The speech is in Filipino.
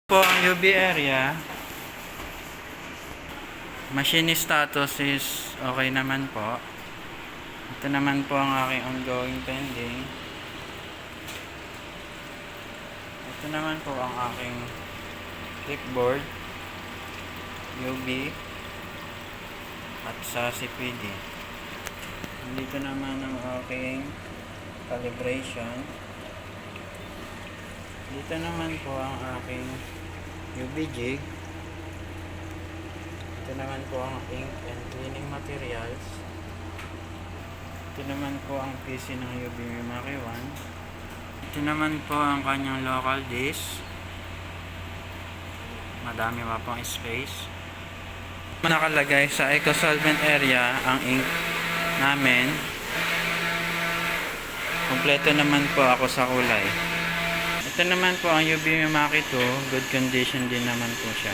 Po ang UV area, machine status is okay naman po. Ito naman po ang aking ongoing pending. Ito naman po ang aking clipboard, UV at sa CPD. Dito naman ang aking calibration. Dito naman po ang aking UV jig. Ito naman po ang ink and cleaning materials. Ito naman po ang PC ng UV Mimaki 1. Ito naman po ang kanyang local disk. Madami pa pong space. Nakalagay sa eco solvent area ang ink namin. Kompleto naman po ako sa kulay. Ito naman po ang UV Mimaki 2. Good condition din naman po siya.